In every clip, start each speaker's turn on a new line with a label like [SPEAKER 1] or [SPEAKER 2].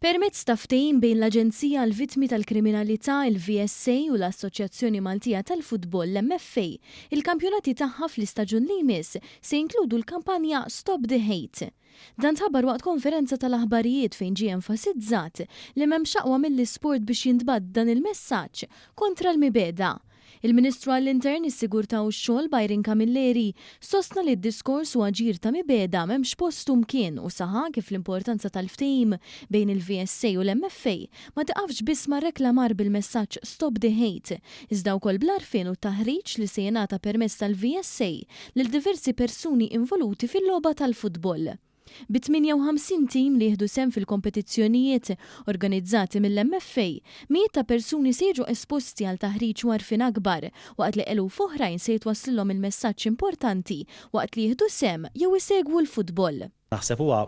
[SPEAKER 1] Permezz ta' ftehim bejn l-Aġenzija għall vittmi tal-Kriminalità il-VSA u l-Assoċjazzjoni Maltija tal-Futbol l-MFA, il-kampjonati tagħha fl-istaġun li jmiss se jinkludu l-kampanja Stop the Hate. Dan tħabbar waqt konferenza tal-aħbarijiet fejn ġie enfasizzat li m'hemm xaqwa mill-isport biex jintbagħat dan il-messaġġ kontra l-mibeda. Il-Ministru għall-Intern, is-Sigurtà u x-Xogħol Byron Camilleri sostna li d-diskors u aġir ta' mibeda m'hemmx postu mkien u saħa kif l-importanza tal-ftehim bejn il-VSA u l-MFA ma taqafx biss ma' reklamar bil-messaġġ Stop the Hate, iżda wkoll bl-għarfien u taħriġ li se jingħata permezz tal-VSA lil diversi persuni involuti fil-logħba tal-futbol. Bi 58 tim li jieħdu sem fil-kompetizzjonijiet organizzati mill-MFA, mijiet ta' persuni se jiġu esposti għal taħriġ u għarfien akbar waqt li eluf oħrajn se jitwassilhom il-messaġġ importanti waqt li jieħdu sem jew isegwu l-futbol.
[SPEAKER 2] Naħseb huwa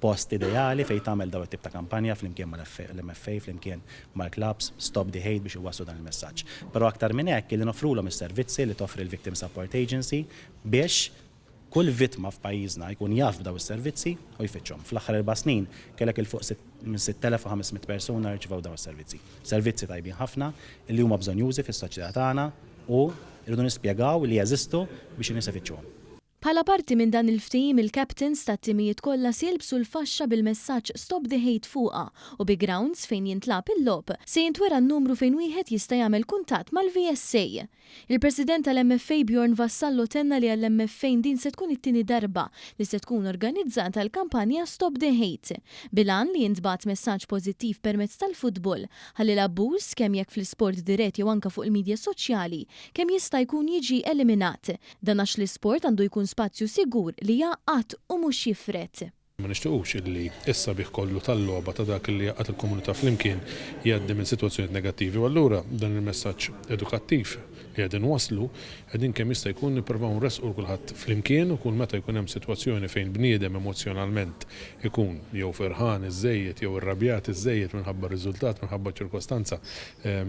[SPEAKER 2] post ideali fejn tagħmel dawn it-tip ta' kampanja flimkien mal-MFA, flimkien mal-clubs, Stop the Hate biex iwasslu dan il-messaġġ. Però aktar minn hekk li nofrulhom is-servizzi li toffri l-Victim Support Agency biex kull vittma f'pajjiżna jkun jaf b'daw is-servizzi u jfittxhom. Fl-aħħar 4 snin kellek il-fuq minn 6500 persuna rċivew dawn is-servizzi. Servizzi tajbin ħafna li huma bżonjużi fis-soċjetà tagħna u rridu nispjegaw li jeżistu biex in-nies ifittxuhom.
[SPEAKER 1] Bħala parti minn dan il-ftehim il-captains tat-timijiet kollha se jilbsu l-faxxa bil-messaġġ Stop the Hate fuqha u bi grounds fejn jintlab il-logħb se jintwera n-numru fejn wieħed jista' jagħmel kuntatt mal-VSA. Il-President tal-MFA Bjorn Vassallo tenna li għall-MFA din se tkun it-tieni darba li se tkun organizzata l-kampanja Stop the Hate bilan li jintbagħat messaġġ pożittiv permezz tal-futbol ħalli l-abbuż kemm jekk fl-isport dirett jew anke fuq il-midja soċjali kemm jista' jkun jiġi eliminat. Dan għax l-isport għandu jkun spazju sigur li jaqgħad u mhux jifret.
[SPEAKER 3] Ma nixtiequx illi issa bih kollu tal-logħba ta' dak li jaqgħad il-komunità flimkien jgħaddi minn sitwazzjonijiet negattivi u allura dan il-messaġġ edukattiv li qegħdin waslu qegħdin kemm jista' jkun nippruvaw nresqu kulħadd flimkien u kull meta jkun hemm sitwazzjoni fejn bniedem emozjonalment ikun jew ferħan iżejjed jew irrabjat iżejjed minħabba riżultat minħabba ċirkostanza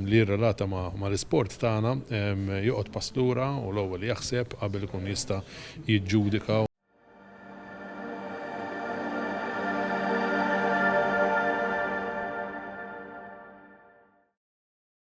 [SPEAKER 3] li rrelata mal-isport tagħna joqgħod pass lura u l-ewwel jaħseb qabel ikun jista' jiġġudika.